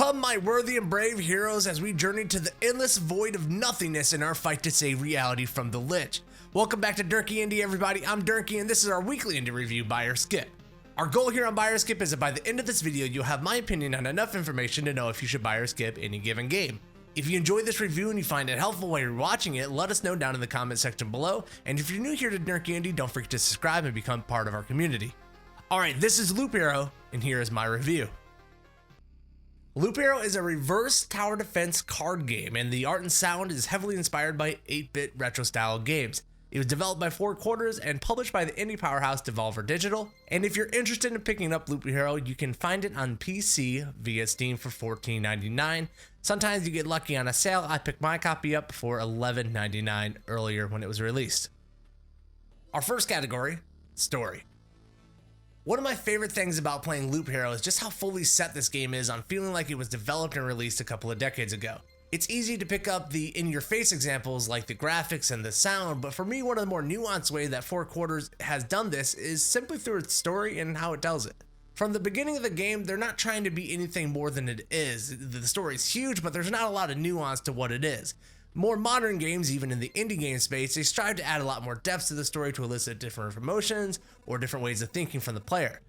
Come, my worthy and brave heroes, as we journey to the endless void of nothingness in our fight to save reality from the Lich. Welcome back to Drnkie Indie, everybody. I'm Drnkie, and this is our weekly indie review, Buy or Skip. Our goal here on Buy or Skip is that by the end of this video, you'll have my opinion on enough information to know if you should buy or skip any given game. If you enjoyed this review and you find it helpful while you're watching it, let us know down in the comment section below. And if you're new here to Drnkie Indie, don't forget to subscribe and become part of our community. Alright, this is Loop Hero, and here is my review. Loop Hero is a reverse tower defense card game, and the art and sound is heavily inspired by 8-bit retro style games. It was developed by 4 Quarters and published by the indie powerhouse Devolver Digital. And if you're interested in picking up Loop Hero, you can find it on PC via Steam for $14.99. Sometimes you get lucky on a sale. I picked my copy up for $11.99 earlier when it was released. Our first category, story. One of my favorite things about playing Loop Hero is just how fully set this game is on feeling like it was developed and released a couple of decades ago. It's easy to pick up the in-your-face examples like the graphics and the sound, but for me, one of the more nuanced ways that 4 Quarters has done this is simply through its story and how it tells it. From the beginning of the game, they're not trying to be anything more than it is. The story is huge, but there's not a lot of nuance to what it is. More modern games, even in the indie game space, they strive to add a lot more depth to the story to elicit different emotions or different ways of thinking from the player.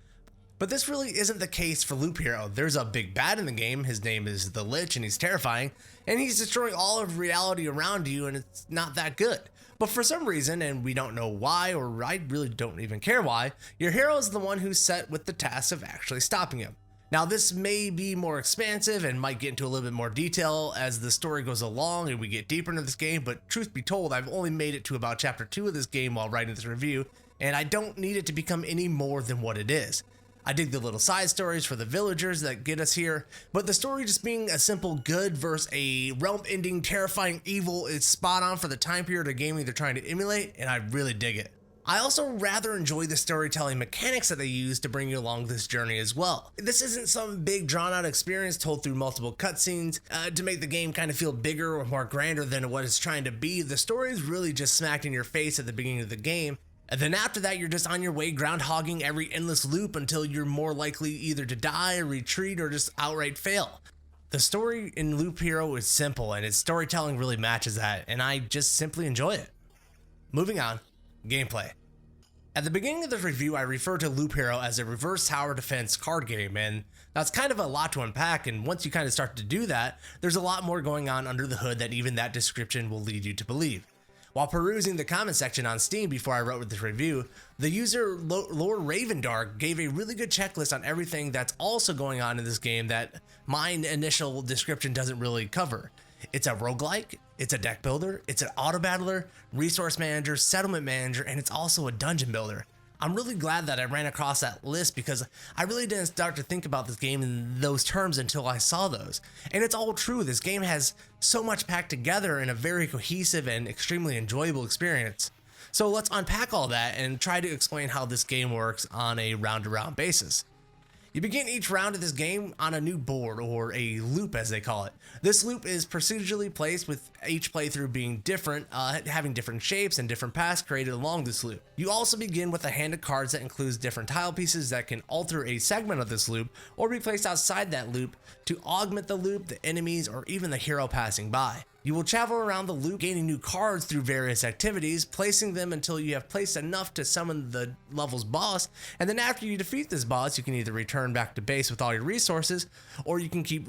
But this really isn't the case for Loop Hero. There's a big bad in the game, his name is the Lich, and he's terrifying, and he's destroying all of reality around you, and it's not that good. But for some reason, and we don't know why, or I really don't even care why, your hero is the one who's set with the task of actually stopping him. Now, this may be more expansive and might get into a little bit more detail as the story goes along and we get deeper into this game, but truth be told, I've only made it to about chapter 2 of this game while writing this review, and I don't need it to become any more than what it is. I dig the little side stories for the villagers that get us here, but the story just being a simple good versus a realm-ending, terrifying evil is spot on for the time period of gaming they're trying to emulate, and I really dig it. I also rather enjoy the storytelling mechanics that they use to bring you along this journey as well. This isn't some big drawn out experience told through multiple cutscenes to make the game kind of feel bigger or more grander than what it's trying to be. The story is really just smacked in your face at the beginning of the game. And then after that, you're just on your way groundhogging every endless loop until you're more likely either to die, retreat, or just outright fail. The story in Loop Hero is simple and its storytelling really matches that, and I just simply enjoy it. Moving on. Gameplay. At the beginning of this review, I referred to Loop Hero as a reverse tower defense card game, and that's kind of a lot to unpack, and once you kind of start to do that, there's a lot more going on under the hood that even that description will lead you to believe. While perusing the comment section on Steam before I wrote this review, the user Lord Ravendark gave a really good checklist on everything that's also going on in this game that my initial description doesn't really cover. It's a roguelike, it's a deck builder, it's an auto battler, resource manager, settlement manager, and it's also a dungeon builder. I'm really glad that I ran across that list because I really didn't start to think about this game in those terms until I saw those. And it's all true, this game has so much packed together in a very cohesive and extremely enjoyable experience. So let's unpack all that and try to explain how this game works on a round-to-round basis. You begin each round of this game on a new board, or a loop as they call it. This loop is procedurally placed with each playthrough being different, having different shapes and different paths created along this loop. You also begin with a hand of cards that includes different tile pieces that can alter a segment of this loop, or be placed outside that loop to augment the loop, the enemies, or even the hero passing by. You will travel around the loop gaining new cards through various activities, placing them until you have placed enough to summon the level's boss, and then after you defeat this boss, you can either return back to base with all your resources, or you can keep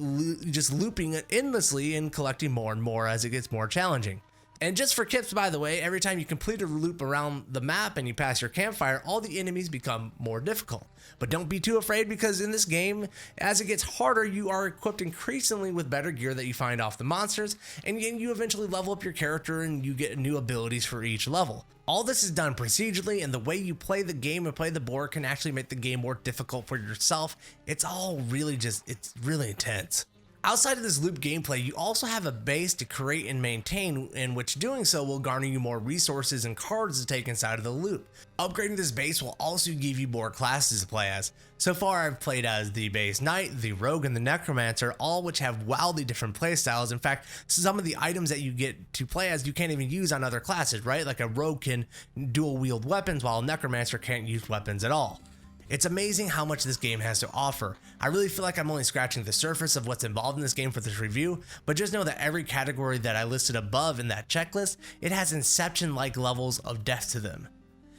just looping it endlessly and collecting more and more as it gets more challenging. And just for tips, by the way, every time you complete a loop around the map and you pass your campfire, all the enemies become more difficult. But don't be too afraid, because in this game, as it gets harder, you are equipped increasingly with better gear that you find off the monsters, and you eventually level up your character and you get new abilities for each level. All this is done procedurally, and the way you play the game and play the board can actually make the game more difficult for yourself. It's all really it's really intense. Outside of this loop gameplay, you also have a base to create and maintain, in which doing so will garner you more resources and cards to take inside of the loop. Upgrading this base will also give you more classes to play as. So far I've played as the base knight, the rogue, and the necromancer, all which have wildly different playstyles. In fact, some of the items that you get to play as you can't even use on other classes, right? Like a rogue can dual wield weapons while a necromancer can't use weapons at all. It's amazing how much this game has to offer. I really feel like I'm only scratching the surface of what's involved in this game for this review, but just know that every category that I listed above in that checklist, it has Inception-like levels of depth to them.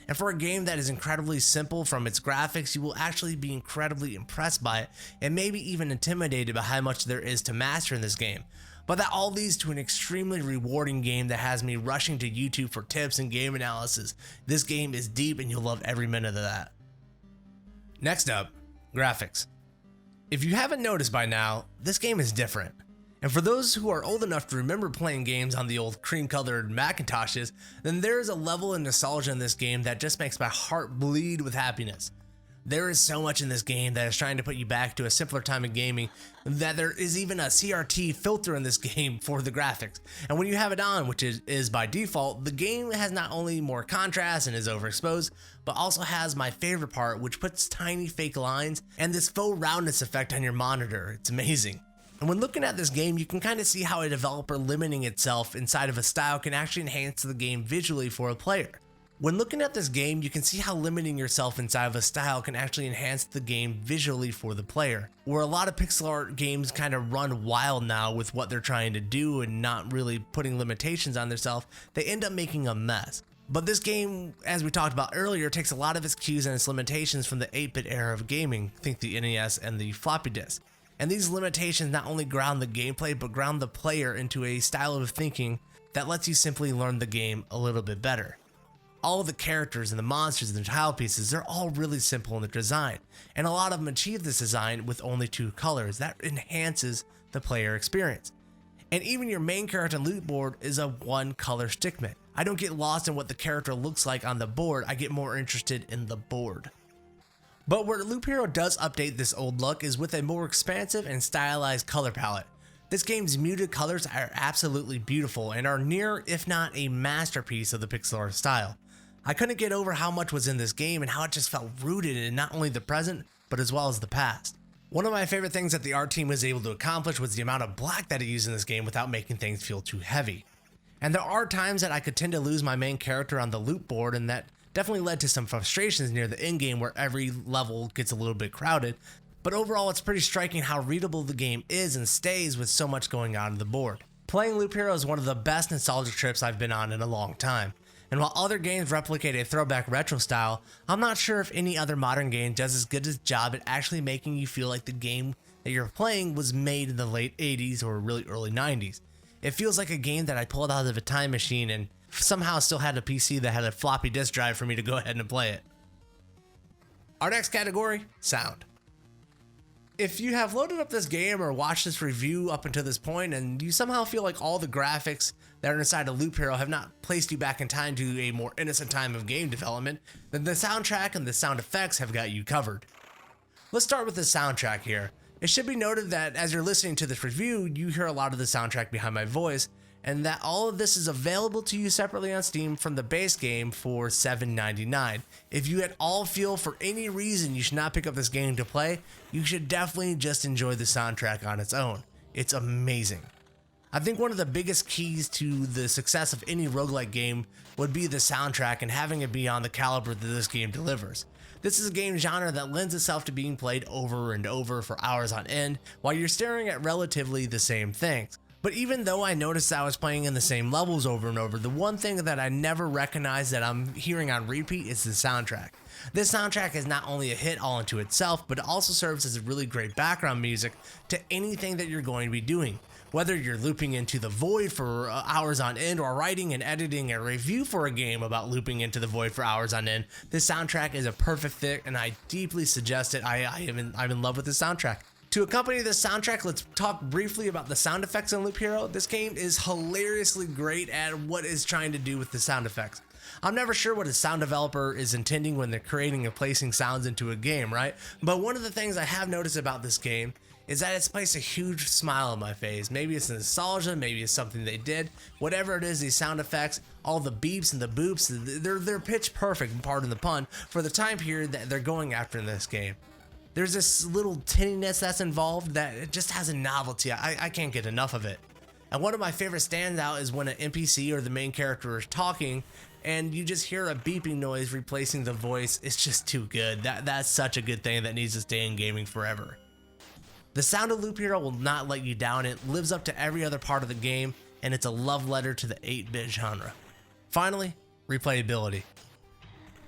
And for a game that is incredibly simple from its graphics, you will actually be incredibly impressed by it and maybe even intimidated by how much there is to master in this game. But that all leads to an extremely rewarding game that has me rushing to YouTube for tips and game analysis. This game is deep and you'll love every minute of that. Next up, graphics. If you haven't noticed by now, this game is different. And for those who are old enough to remember playing games on the old cream-colored Macintoshes, then there is a level of nostalgia in this game that just makes my heart bleed with happiness. There is so much in this game that is trying to put you back to a simpler time in gaming, that there is even a CRT filter in this game for the graphics. And when you have it on, which is by default, the game has not only more contrast and is overexposed, but also has my favorite part, which puts tiny fake lines and this faux roundness effect on your monitor. It's amazing. And when looking at this game, you can kind of see how a developer limiting itself inside of a style can actually enhance the game visually for a player. When looking at this game, you can see how limiting yourself inside of a style can actually enhance the game visually for the player. Where a lot of pixel art games kind of run wild now with what they're trying to do and not really putting limitations on themselves, they end up making a mess. But this game, as we talked about earlier, takes a lot of its cues and its limitations from the 8-bit era of gaming, think the NES and the floppy disk. And these limitations not only ground the gameplay, but ground the player into a style of thinking that lets you simply learn the game a little bit better. All of the characters and the monsters and the tile pieces, they're all really simple in their design, and a lot of them achieve this design with only 2 colors. That enhances the player experience. And even your main character and loot board is a 1-color stickman. I don't get lost in what the character looks like on the board, I get more interested in the board. But where Loop Hero does update this old look is with a more expansive and stylized color palette. This game's muted colors are absolutely beautiful and are near, if not a masterpiece of the pixel art style. I couldn't get over how much was in this game and how it just felt rooted in not only the present, but as well as the past. One of my favorite things that the art team was able to accomplish was the amount of black that it used in this game without making things feel too heavy. And there are times that I could tend to lose my main character on the loot board, and that definitely led to some frustrations near the end game where every level gets a little bit crowded. But overall, it's pretty striking how readable the game is and stays with so much going on the board. Playing Loop Hero is one of the best nostalgic trips I've been on in a long time. And while other games replicate a throwback retro style, I'm not sure if any other modern game does as good a job at actually making you feel like the game that you're playing was made in the late 80s or really early 90s. It feels like a game that I pulled out of a time machine and somehow still had a PC that had a floppy disk drive for me to go ahead and play it. Our next category, sound. If you have loaded up this game or watched this review up until this point and you somehow feel like all the graphics that are inside of Loop Hero have not placed you back in time to a more innocent time of game development, then the soundtrack and the sound effects have got you covered. Let's start with the soundtrack here. It should be noted that as you're listening to this review, you hear a lot of the soundtrack behind my voice, and that all of this is available to you separately on Steam from the base game for $7.99. If you at all feel for any reason you should not pick up this game to play, you should definitely just enjoy the soundtrack on its own. It's amazing. I think one of the biggest keys to the success of any roguelike game would be the soundtrack and having it be on the caliber that this game delivers. This is a game genre that lends itself to being played over and over for hours on end while you're staring at relatively the same things. But even though I noticed I was playing in the same levels over and over, the one thing that I never recognized that I'm hearing on repeat is the soundtrack. This soundtrack is not only a hit all into itself, but it also serves as a really great background music to anything that you're going to be doing. Whether you're looping into the void for hours on end or writing and editing a review for a game about looping into the void for hours on end, this soundtrack is a perfect fit and I deeply suggest it. I'm in love with this soundtrack. To accompany this soundtrack, let's talk briefly about the sound effects in Loop Hero. This game is hilariously great at what it's trying to do with the sound effects. I'm never sure what a sound developer is intending when they're creating and placing sounds into a game, right? But one of the things I have noticed about this game is that it's placed a huge smile on my face. Maybe it's nostalgia, maybe it's something they did. Whatever it is, these sound effects, all the beeps and the boops, they're pitch perfect, pardon the pun, for the time period that they're going after in this game. There's this little tinniness that's involved that it just has a novelty. I can't get enough of it. And one of my favorite standout is when an NPC or the main character is talking and you just hear a beeping noise replacing the voice. It's just too good. That's such a good thing that needs to stay in gaming forever. The sound of Loop Hero will not let you down. It lives up to every other part of the game, and it's a love letter to the 8-bit genre. Finally, replayability.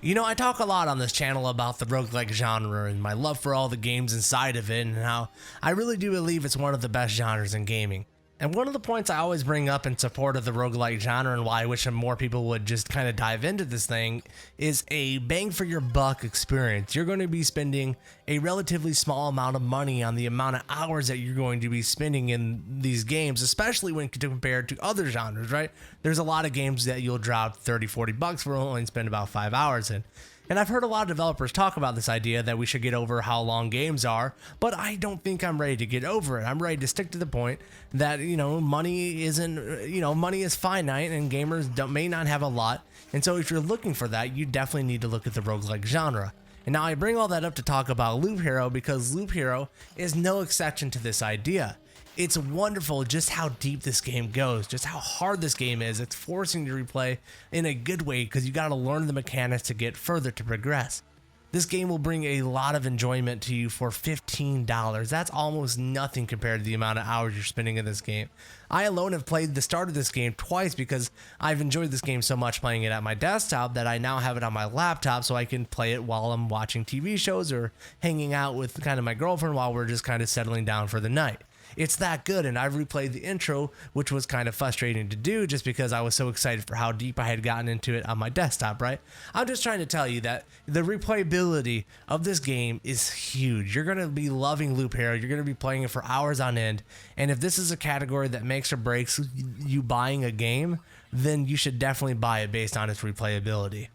You know, I talk a lot on this channel about the roguelike genre and my love for all the games inside of it, and how I really do believe it's one of the best genres in gaming. And one of the points I always bring up in support of the roguelike genre, and why I wish more people would just kind of dive into this thing, is a bang for your buck experience. You're going to be spending a relatively small amount of money on the amount of hours that you're going to be spending in these games, especially when compared to other genres, right? There's a lot of games that you'll drop 30, 40 bucks for and only spend about 5 hours in. And I've heard a lot of developers talk about this idea that we should get over how long games are, but I don't think I'm ready to get over it. I'm ready to stick to the point that, money isn't, money is finite and gamers may not have a lot. And so if you're looking for that, you definitely need to look at the roguelike genre. And now I bring all that up to talk about Loop Hero because Loop Hero is no exception to this idea. It's wonderful just how deep this game goes, just how hard this game is. It's forcing you to replay in a good way because you got to learn the mechanics to get further to progress. This game will bring a lot of enjoyment to you for $15. That's almost nothing compared to the amount of hours you're spending in this game. I alone have played the start of this game twice because I've enjoyed this game so much playing it at my desktop that I now have it on my laptop so I can play it while I'm watching TV shows or hanging out with kind of my girlfriend while we're just kind of settling down for the night. It's that good, and I've replayed the intro, which was kind of frustrating to do just because I was so excited for how deep I had gotten into it on my desktop, right? I'm just trying to tell you that the replayability of this game is huge. You're going to be loving Loop Hero. You're going to be playing it for hours on end, and if this is a category that makes or breaks you buying a game, then you should definitely buy it based on its replayability.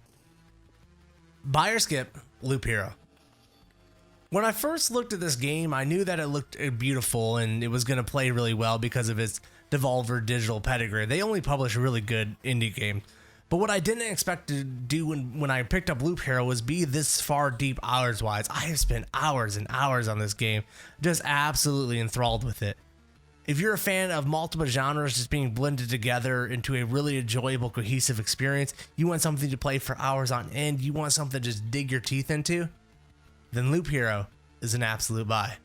Buy or skip Loop Hero. When I first looked at this game, I knew that it looked beautiful and it was going to play really well because of its Devolver Digital pedigree. They only publish really good indie games. But what I didn't expect to do when I picked up Loop Hero was be this far deep hours-wise. I have spent hours and hours on this game, just absolutely enthralled with it. If you're a fan of multiple genres just being blended together into a really enjoyable, cohesive experience, you want something to play for hours on end, you want something to just dig your teeth into, then Loop Hero is an absolute buy.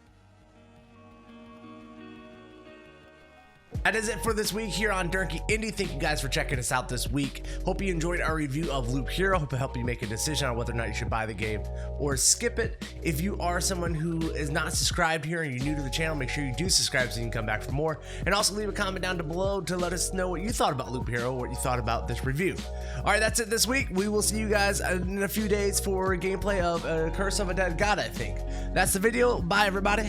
That is it for this week here on Drnkie Indie. Thank you guys for checking us out this week. Hope you enjoyed our review of Loop Hero. Hope it helped you make a decision on whether or not you should buy the game or skip it. If you are someone who is not subscribed here and you're new to the channel, make sure you do subscribe so you can come back for more. And also leave a comment down below to let us know what you thought about Loop Hero, what you thought about this review. All right, that's it this week. We will see you guys in a few days for gameplay of Curse of a Dead God, I think. That's the video. Bye, everybody.